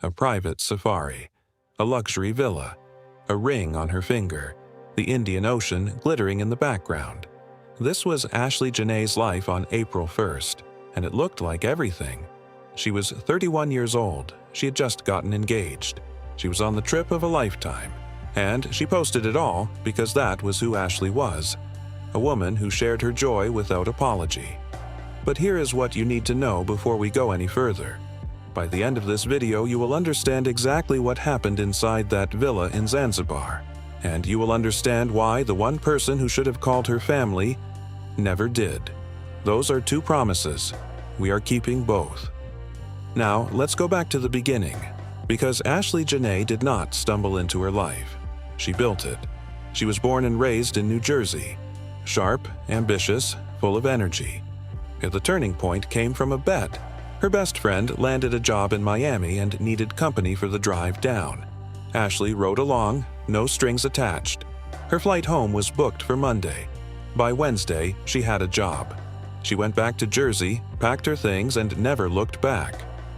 a private safari, a luxury villa, a ring on her finger, the Indian Ocean glittering in the background. This was Ashley Janae's life on April 1st, and it looked like everything. She was 31 years old, she had just gotten engaged. She was on the trip of a lifetime, and she posted it all because that was who Ashlee was, a woman who shared her joy without apology. But here is what you need to know before we go any further. By the end of this video, you will understand exactly what happened inside that villa in Zanzibar, and you will understand why the one person who should have called her family never did. Those are two promises. We are keeping both. Now, let's go back to the beginning, because Ashley Janae did not stumble into her life. She built it. She was born and raised in New Jersey. Sharp, ambitious, full of energy. The turning point came from a bet. Her best friend landed a job in Miami and needed company for the drive down. Ashlee rode along, no strings attached. Her flight home was booked for Monday. By Wednesday, she had a job. She went back to Jersey, packed her things, and never looked back.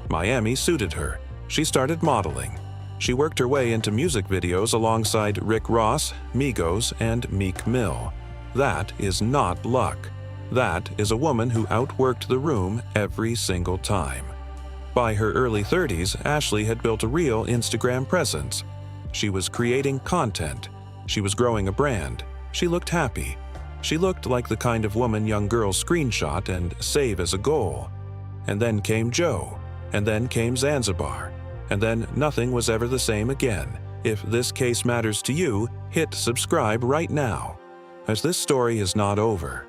Miami suited her. She started modeling. She worked her way into music videos alongside Rick Ross, Migos, and Meek Mill. That is not luck. That is a woman who outworked the room every single time. By her early 30s, Ashlee had built a real Instagram presence. She was creating content. She was growing a brand. She looked happy. She looked like the kind of woman young girls screenshot and save as a goal. And then came Joe. And then came Zanzibar. And then nothing was ever the same again. If this case matters to you, hit subscribe right now, as this story is not over.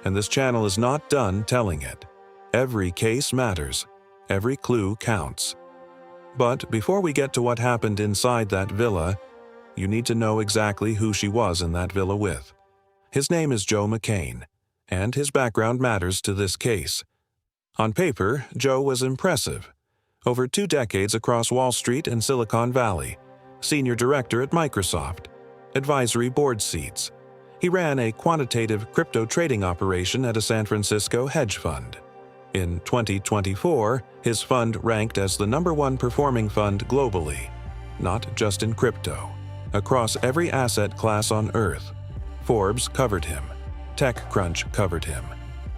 And this channel is not done telling it. Every case matters. Every clue counts. But before we get to what happened inside that villa, you need to know exactly who she was in that villa with. His name is Joe McCaine, and his background matters to this case. On paper, Joe was impressive. Over 2 decades across Wall Street and Silicon Valley, senior director at Microsoft, advisory board seats. He ran a quantitative crypto trading operation at a San Francisco hedge fund. In 2024, his fund ranked as the #1 performing fund globally, not just in crypto, across every asset class on Earth. Forbes covered him. TechCrunch covered him.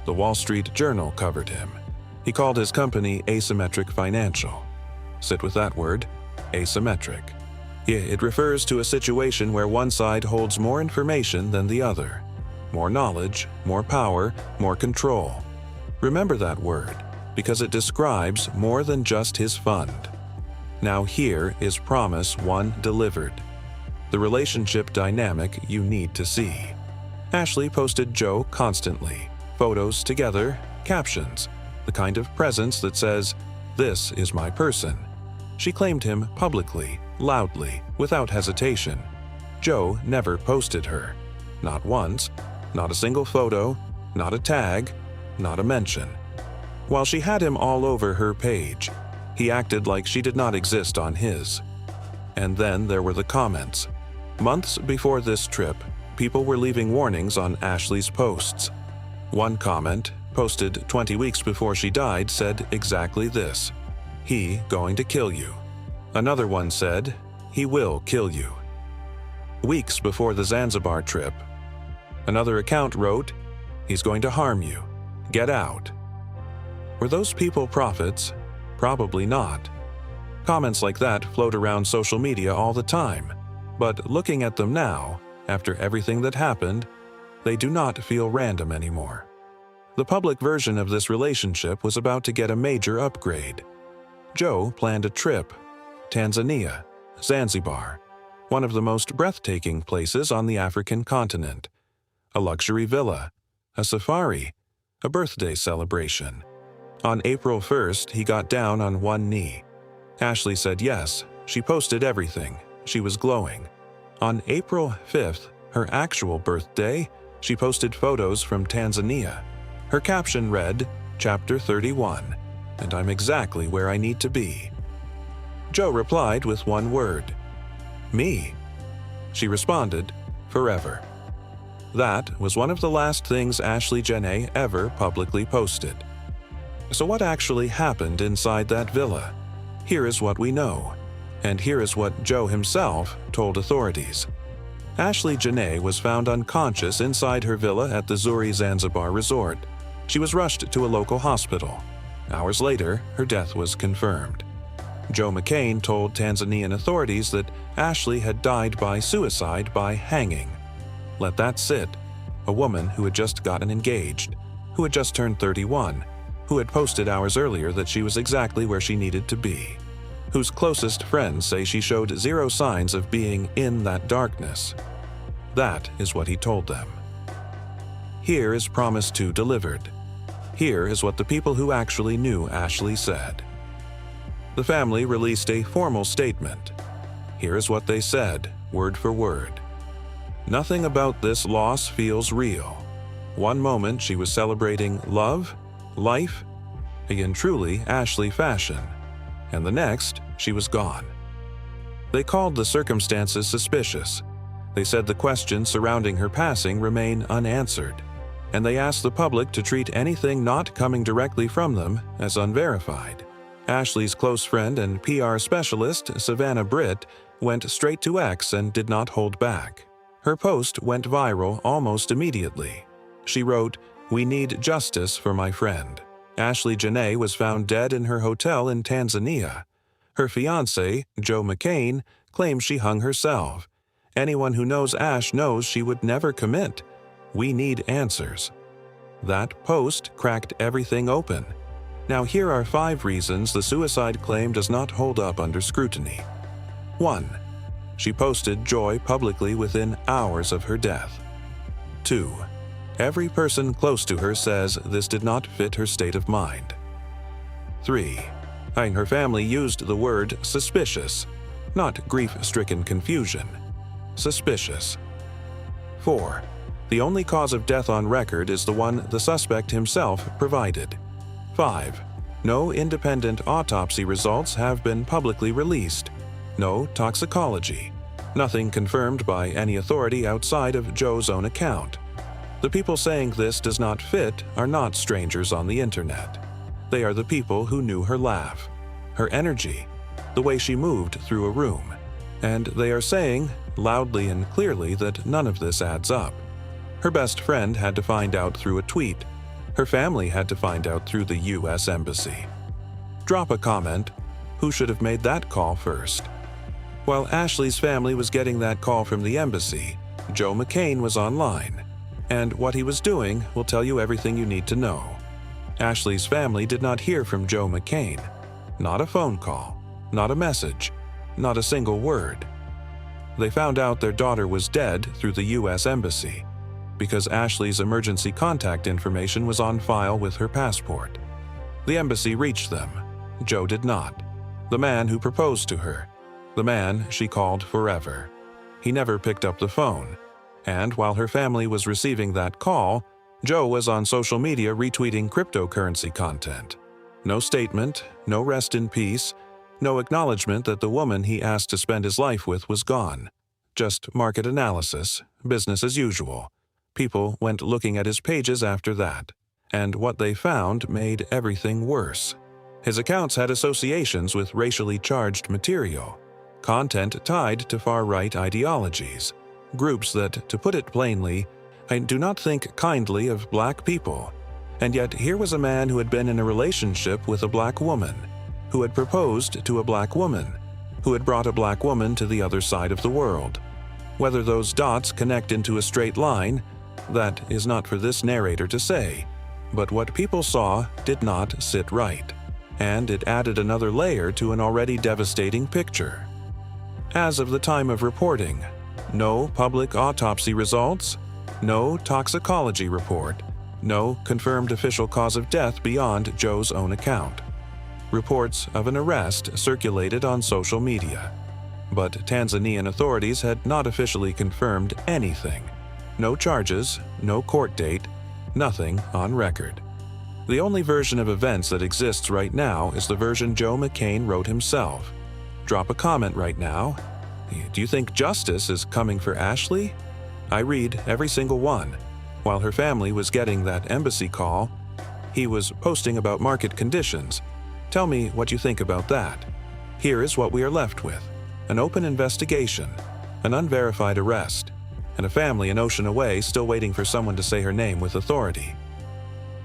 The Wall Street Journal covered him. He called his company Asymmetric Financial. Sit with that word, asymmetric. It refers to a situation where one side holds more information than the other. More knowledge, more power, more control. Remember that word, because it describes more than just his fund. Now here is promise 1 delivered. The relationship dynamic you need to see. Ashlee posted Joe constantly. Photos together, captions. The kind of presence that says, "This is my person." She claimed him publicly, loudly, without hesitation. Joe never posted her. Not once, not a single photo, not a tag, not a mention. While she had him all over her page, he acted like she did not exist on his. And then there were the comments. Months before this trip, people were leaving warnings on Ashlee's posts. One comment, posted 20 weeks before she died, said exactly this: "He going to kill you." Another one said, "He will kill you." Weeks before the Zanzibar trip, another account wrote, "He's going to harm you. Get out." Were those people prophets? Probably not. Comments like that float around social media all the time, but looking at them now, after everything that happened, they do not feel random anymore. The public version of this relationship was about to get a major upgrade. Joe planned a trip. Tanzania, Zanzibar, one of the most breathtaking places on the African continent. A luxury villa, a safari, a birthday celebration. On April 1st, he got down on one knee. Ashlee said yes. She posted everything. She was glowing. On April 5th, her actual birthday, she posted photos from Tanzania. Her caption read, "Chapter 31, and I'm exactly where I need to be." Joe replied with one word, "Me." She responded, "Forever." That was one of the last things Ashley Jana ever publicly posted. So what actually happened inside that villa? Here is what we know, and here is what Joe himself told authorities. Ashley Jana was found unconscious inside her villa at the Zanzibar resort. She was rushed to a local hospital. Hours later, her death was confirmed. Joe McCaine told Tanzanian authorities that Ashlee had died by suicide by hanging. Let that sit. A woman who had just gotten engaged, who had just turned 31, who had posted hours earlier that she was exactly where she needed to be, whose closest friends say she showed zero signs of being in that darkness. That is what he told them. Here is Promise 2 delivered. Here is what the people who actually knew Ashlee said. The family released a formal statement. Here is what they said, word for word. Nothing about this loss feels real. One moment she was celebrating love, life, in truly Ashlee fashion, and the next she was gone. They called the circumstances suspicious. They said the questions surrounding her passing remain unanswered, and they asked the public to treat anything not coming directly from them as unverified. Ashlee's close friend and PR specialist, Savannah Britt, went straight to X and did not hold back. Her post went viral almost immediately. She wrote, "We need justice for my friend." Ashley Jana was found dead in her hotel in Tanzania. Her fiancé, Joe McCaine, claims she hung herself. Anyone who knows Ash knows she would never commit. We need answers. That post cracked everything open. Now here are 5 reasons the suicide claim does not hold up under scrutiny. 1. She posted joy publicly within hours of her death. 2. Every person close to her says this did not fit her state of mind. 3. Her family used the word suspicious, not grief-stricken confusion. Suspicious. 4. The only cause of death on record is the one the suspect himself provided. 5. No independent autopsy results have been publicly released. No toxicology. Nothing confirmed by any authority outside of Joe's own account. The people saying this does not fit are not strangers on the internet. They are the people who knew her laugh, her energy, the way she moved through a room. And they are saying, loudly and clearly, that none of this adds up. Her best friend had to find out through a tweet. Her family had to find out through the U.S. Embassy. Drop a comment. Who should have made that call first? While Ashlee's family was getting that call from the embassy, Joe McCaine was online. And what he was doing will tell you everything you need to know. Ashlee's family did not hear from Joe McCaine. Not a phone call, not a message, not a single word. They found out their daughter was dead through the U.S. Embassy, because Ashlee's emergency contact information was on file with her passport. The embassy reached them. Joe did not. The man who proposed to her. The man she called forever. He never picked up the phone. And while her family was receiving that call, Joe was on social media retweeting cryptocurrency content. No statement, no rest in peace, no acknowledgement that the woman he asked to spend his life with was gone. Just market analysis, business as usual. People went looking at his pages after that, and what they found made everything worse. His accounts had associations with racially charged material, content tied to far-right ideologies, groups that, to put it plainly, do not think kindly of black people. And yet here was a man who had been in a relationship with a black woman, who had proposed to a black woman, who had brought a black woman to the other side of the world. Whether those dots connect into a straight line, that is not for this narrator to say, but what people saw did not sit right, and it added another layer to an already devastating picture. As of the time of reporting, no public autopsy results, no toxicology report, no confirmed official cause of death beyond Joe's own account. Reports of an arrest circulated on social media, but Tanzanian authorities had not officially confirmed anything. No charges, no court date, nothing on record. The only version of events that exists right now is the version Joe McCaine wrote himself. Drop a comment right now. Do you think justice is coming for Ashlee? I read every single one. While her family was getting that embassy call, he was posting about market conditions. Tell me what you think about that. Here is what we are left with: an open investigation, an unverified arrest, and a family an ocean away still waiting for someone to say her name with authority.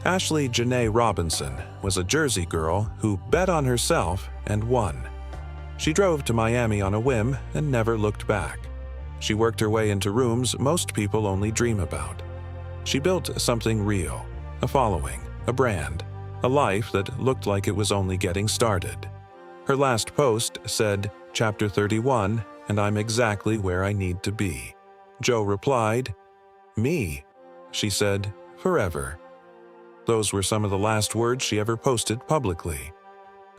Ashley Janae Robinson was a Jersey girl who bet on herself and won. She drove to Miami on a whim and never looked back. She worked her way into rooms most people only dream about. She built something real, a following, a brand, a life that looked like it was only getting started. Her last post said, "Chapter 31, and I'm exactly where I need to be." Joe replied, "Me," she said, "forever." Those were some of the last words she ever posted publicly.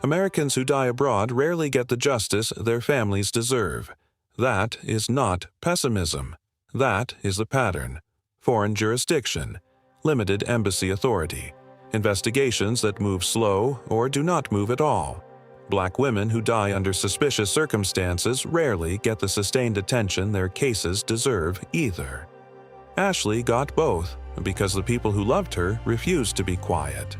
Americans who die abroad rarely get the justice their families deserve. That is not pessimism. That is the pattern. Foreign jurisdiction, limited embassy authority, investigations that move slow or do not move at all. Black women who die under suspicious circumstances rarely get the sustained attention their cases deserve either. Ashlee got both because the people who loved her refused to be quiet.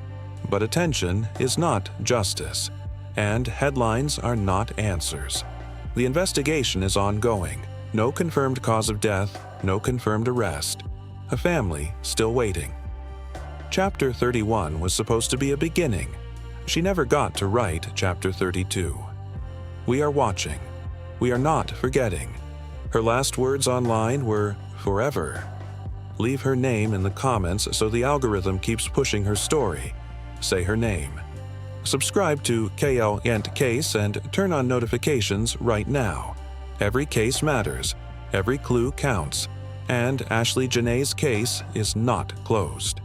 But attention is not justice, and headlines are not answers. The investigation is ongoing. No confirmed cause of death, no confirmed arrest. A family still waiting. Chapter 31 was supposed to be a beginning. She never got to write Chapter 32. We are watching. We are not forgetting. Her last words online were forever. Leave her name in the comments so the algorithm keeps pushing her story. Say her name. Subscribe to KL Yent Case and turn on notifications right now. Every case matters. Every clue counts. And Ashley Janae's case is not closed.